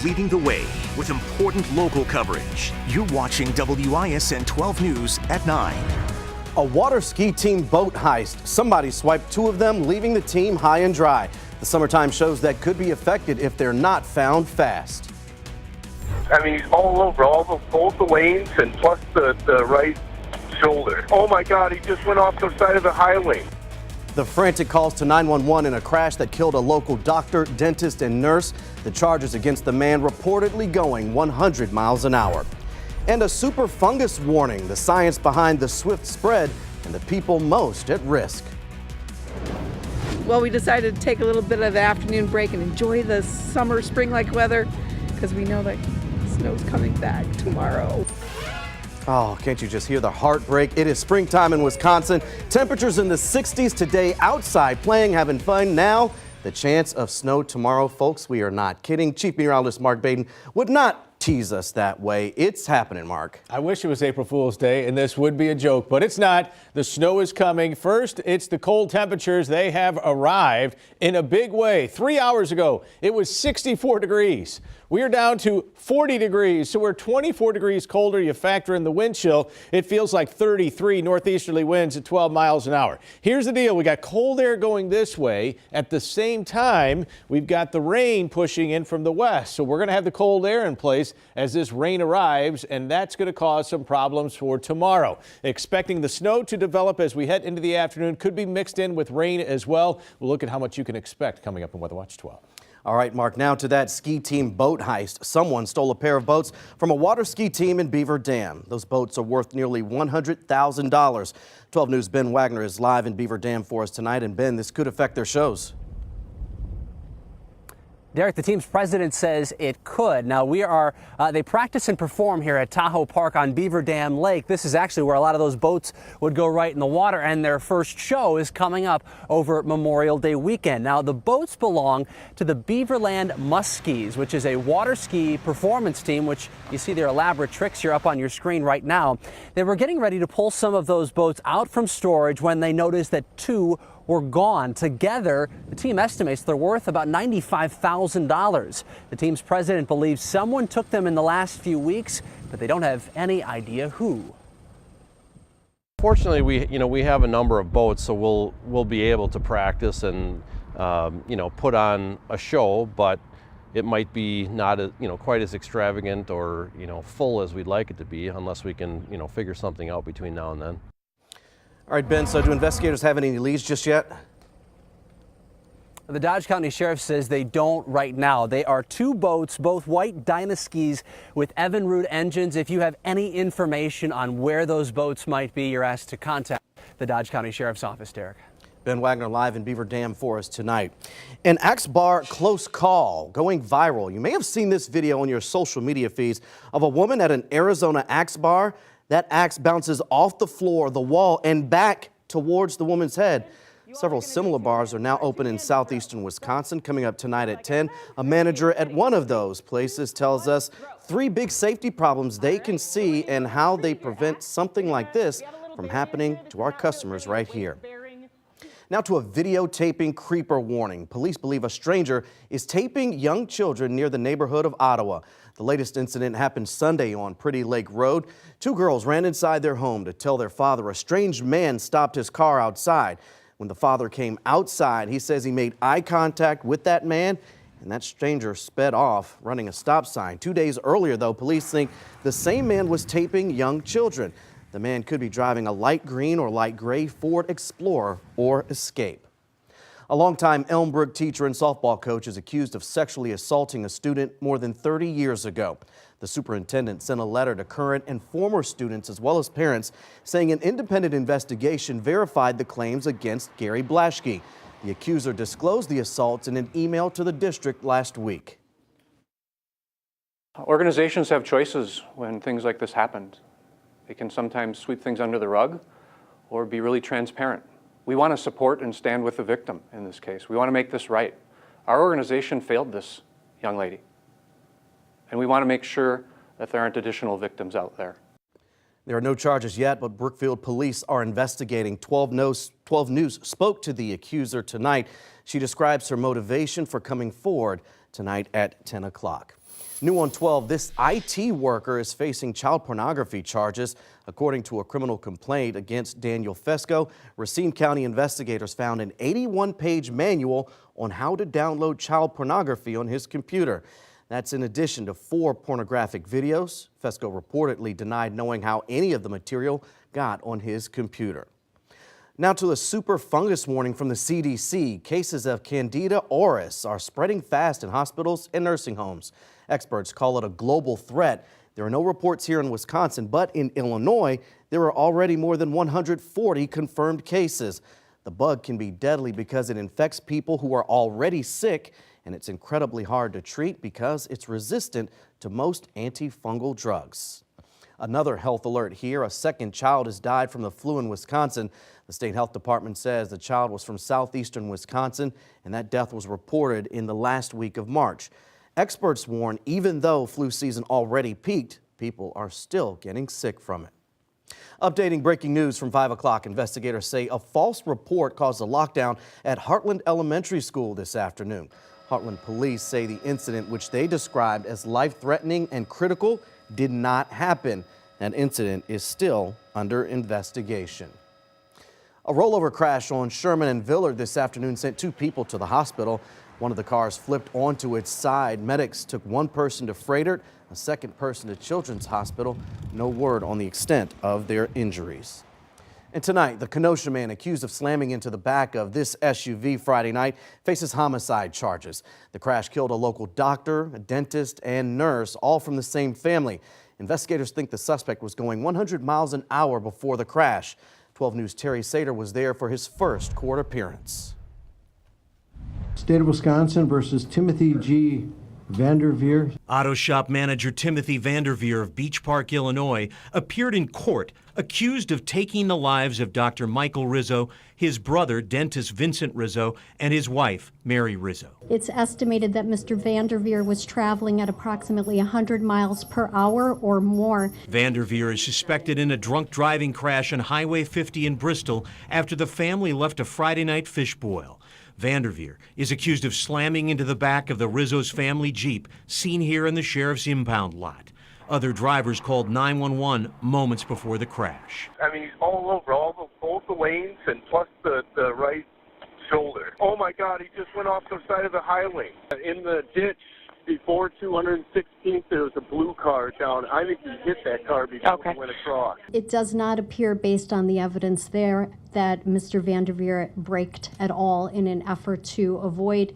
leading the way with important local coverage. You're watching WISN 12 News at 9. A water ski team boat heist. Somebody swiped two of them, leaving the team high and dry. The summertime shows that could be affected if they're not found fast. I mean, he's all over, both the lanes and plus the right shoulder. Oh my God, he just went off the side of the highway. The frantic calls to 911 in a crash that killed a local doctor, dentist, and nurse. The charges against the man reportedly going 100 miles an hour. And a super fungus warning, the science behind the swift spread and the people most at risk. Well, we decided to take a little bit of the afternoon break and enjoy the summer, spring-like weather because we know that snow's coming back tomorrow. Oh, can't you just hear the heartbreak? It is springtime in Wisconsin. Temperatures in the 60s today, outside playing, having fun. Now, the chance of snow tomorrow, folks, we are not kidding. Chief Meteorologist Mark Baden would not tease us that way. It's happening, Mark. I wish it was April Fool's Day and this would be a joke, but it's not. The snow is coming. First, it's the cold temperatures. They have arrived in a big way. 3 hours ago, it was 64 degrees. We are down to 40 degrees, so we're 24 degrees colder. You factor in the wind chill, it feels like 33 northeasterly winds at 12 miles an hour. Here's the deal. We got cold air going this way. At the same time, we've got the rain pushing in from the west. So we're going to have the cold air in place as this rain arrives, and that's going to cause some problems for tomorrow. Expecting the snow to develop as we head into the afternoon. Could be mixed in with rain as well. We'll look at how much you can expect coming up in Weather Watch 12. All right, Mark, now to that ski team boat heist. Someone stole a pair of boats from a water ski team in Beaver Dam. Those boats are worth nearly $100,000. 12 News' Ben Wagner is live in Beaver Dam for us tonight. And Ben, this could affect their shows. Derek, the team's president says it could. Now, they practice and perform here at Tahoe Park on Beaver Dam Lake. This is actually where a lot of those boats would go right in the water, and their first show is coming up over Memorial Day weekend. Now, the boats belong to the Beaverland Muskies, which is a water ski performance team, which you see their elaborate tricks here up on your screen right now. They were getting ready to pull some of those boats out from storage when they noticed that two were gone. Together, the team estimates they're worth about $95,000. The team's president believes someone took them in the last few weeks, but they don't have any idea who. Fortunately, we have a number of boats, so we'll be able to practice and put on a show, but it might be not quite as extravagant or full as we'd like it to be, unless we can figure something out between now and then. All right, Ben, so do investigators have any leads just yet? The Dodge County Sheriff says they don't right now. They are two boats, both white Dyna skis with Evinrude engines. If you have any information on where those boats might be, you're asked to contact the Dodge County Sheriff's Office, Derek. Ben Wagner live in Beaver Dam for us tonight. An Axe bar close call going viral. You may have seen this video on your social media feeds of a woman at an Arizona Axe bar. That axe bounces off the floor, the wall, and back towards the woman's head. Several similar bars are now open in southeastern Wisconsin. Coming up tonight at 10, a manager at one of those places tells us 3 big safety problems they can see and how they prevent something like this from happening to our customers right here. Now to a videotaping creeper warning. Police believe a stranger is taping young children near the neighborhood of Ottawa. The latest incident happened Sunday on Pretty Lake Road. 2 girls ran inside their home to tell their father a strange man stopped his car outside. When the father came outside, he says he made eye contact with that man, and that stranger sped off, running a stop sign. 2 days earlier, though, police think the same man was taping young children. The man could be driving a light green or light gray Ford Explorer or Escape. A longtime Elmbrook teacher and softball coach is accused of sexually assaulting a student more than 30 years ago. The superintendent sent a letter to current and former students as well as parents saying an independent investigation verified the claims against Gary Blaschke. The accuser disclosed the assaults in an email to the district last week. Organizations have choices when things like this happen. They can sometimes sweep things under the rug or be really transparent. We want to support and stand with the victim in this case. We want to make this right. Our organization failed this young lady, and we want to make sure that there aren't additional victims out there. There are no charges yet, but Brookfield police are investigating. 12 News spoke to the accuser tonight. She describes her motivation for coming forward tonight at 10 o'clock. New on 12, this IT worker is facing child pornography charges. According to a criminal complaint against Daniel Fesco, Racine County investigators found an 81-page manual on how to download child pornography on his computer. That's in addition to 4 pornographic videos. Fesco reportedly denied knowing how any of the material got on his computer. Now to a super fungus warning from the CDC. Cases of Candida auris are spreading fast in hospitals and nursing homes. Experts call it a global threat. There are no reports here in Wisconsin, but in Illinois, there are already more than 140 confirmed cases. The bug can be deadly because it infects people who are already sick, and it's incredibly hard to treat because it's resistant to most antifungal drugs. Another health alert here. A second child has died from the flu in Wisconsin. The state health department says the child was from southeastern Wisconsin, and that death was reported in the last week of March. Experts warn even though flu season already peaked, people are still getting sick from it. Updating breaking news from 5 o'clock, investigators say a false report caused a lockdown at Heartland Elementary School this afternoon. Heartland police say the incident, which they described as life-threatening and critical, did not happen. That incident is still under investigation. A rollover crash on Sherman and Villard this afternoon sent 2 people to the hospital. One of the cars flipped onto its side. Medics took 1 person to Frederick, a second person to Children's Hospital. No word on the extent of their injuries. And tonight, the Kenosha man accused of slamming into the back of this SUV Friday night faces homicide charges. The crash killed a local doctor, a dentist, and nurse, all from the same family. Investigators think the suspect was going 100 miles an hour before the crash. 12 News' Terry Sater was there for his first court appearance. State of Wisconsin versus Timothy G. Vanderveer. Auto shop manager Timothy Vanderveer of Beach Park, Illinois, appeared in court accused of taking the lives of Dr. Michael Rizzo, his brother, dentist Vincent Rizzo, and his wife, Mary Rizzo. It's estimated that Mr. Vanderveer was traveling at approximately 100 miles per hour or more. Vanderveer is suspected in a drunk driving crash on Highway 50 in Bristol after the family left a Friday night fish boil. Vanderveer is accused of slamming into the back of the Rizzo's family Jeep, seen here in the sheriff's impound lot. Other drivers called 911 moments before the crash. I mean, he's all over, both the lanes and plus the right shoulder. Oh my God, he just went off the side of the highway. In the ditch before 216th, there was a blue car down. I think he hit that car before he went across. It does not appear, based on the evidence there, that Mr. Vanderveer braked at all in an effort to avoid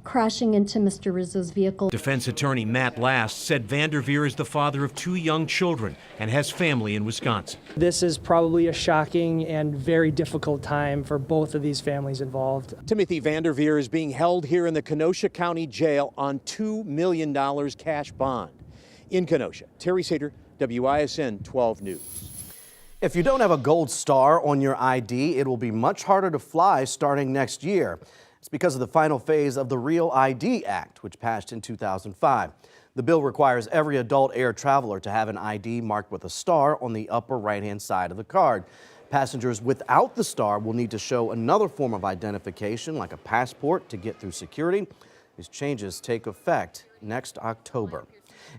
crashing into Mr. Rizzo's vehicle. Defense attorney Matt Last said Vanderveer is the father of 2 young children and has family in Wisconsin. This is probably a shocking and very difficult time for both of these families involved. Timothy Vanderveer is being held here in the Kenosha County Jail on $2 million cash bond. In Kenosha, Terry Sater, WISN 12 News. If you don't have a gold star on your ID, it will be much harder to fly starting next year. It's because of the final phase of the Real ID Act, which passed in 2005. The bill requires every adult air traveler to have an ID marked with a star on the upper right-hand side of the card. Passengers without the star will need to show another form of identification, like a passport, to get through security. These changes take effect next October.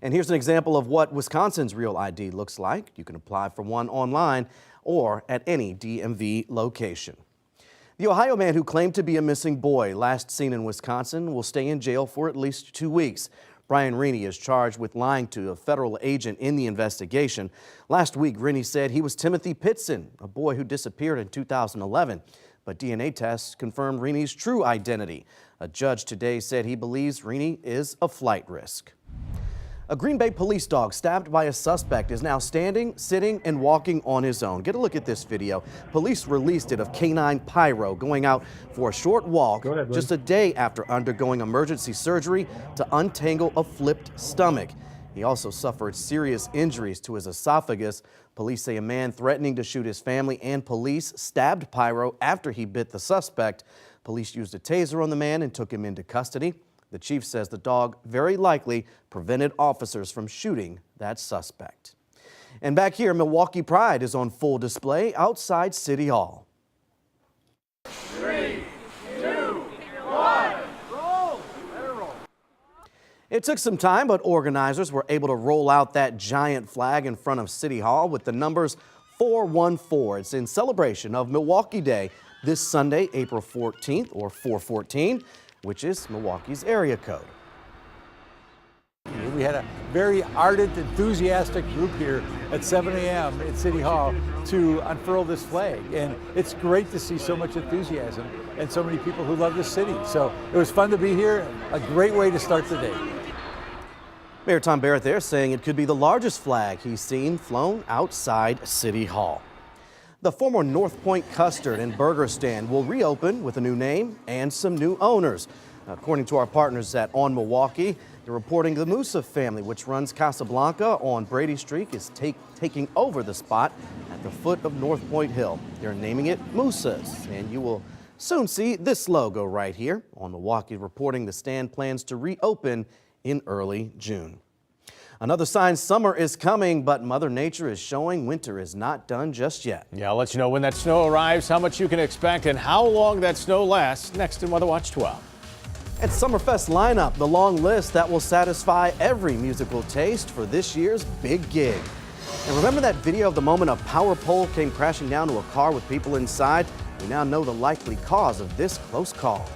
And here's an example of what Wisconsin's Real ID looks like. You can apply for one online or at any DMV location. The Ohio man who claimed to be a missing boy, last seen in Wisconsin, will stay in jail for at least 2 weeks. Brian Rennie is charged with lying to a federal agent in the investigation. Last week, Rennie said he was Timothy Pitson, a boy who disappeared in 2011. But DNA tests confirmed Rennie's true identity. A judge today said he believes Rennie is a flight risk. A Green Bay police dog stabbed by a suspect is now standing, sitting, and walking on his own. Get a look at this video. Police released it of Canine Pyro going out for a short walk just a day after undergoing emergency surgery to untangle a flipped stomach. He also suffered serious injuries to his esophagus. Police say a man threatening to shoot his family and police stabbed Pyro after he bit the suspect. Police used a taser on the man and took him into custody. The chief says the dog very likely prevented officers from shooting that suspect. And back here, Milwaukee pride is on full display outside City Hall. 3, 2, 1, roll! It took some time, but organizers were able to roll out that giant flag in front of City Hall with the numbers 414. It's in celebration of Milwaukee Day this Sunday, April 14th, or 414, which is Milwaukee's area code. We had a very ardent, enthusiastic group here at 7 a.m. at City Hall to unfurl this flag. And it's great to see so much enthusiasm and so many people who love this city. So it was fun to be here, a great way to start the day. Mayor Tom Barrett there saying it could be the largest flag he's seen flown outside City Hall. The former North Point Custard and Burger Stand will reopen with a new name and some new owners. According to our partners at On Milwaukee, they're reporting the Musa family, which runs Casablanca on Brady Street, is taking over the spot at the foot of North Point Hill. They're naming it Musa's, and you will soon see this logo right here. On Milwaukee reporting the stand plans to reopen in early June. Another sign summer is coming, but Mother Nature is showing winter is not done just yet. Yeah, I'll let you know when that snow arrives, how much you can expect, and how long that snow lasts next in Weather Watch 12. At Summerfest lineup, the long list that will satisfy every musical taste for this year's big gig. And remember that video of the moment a power pole came crashing down to a car with people inside? We now know the likely cause of this close call.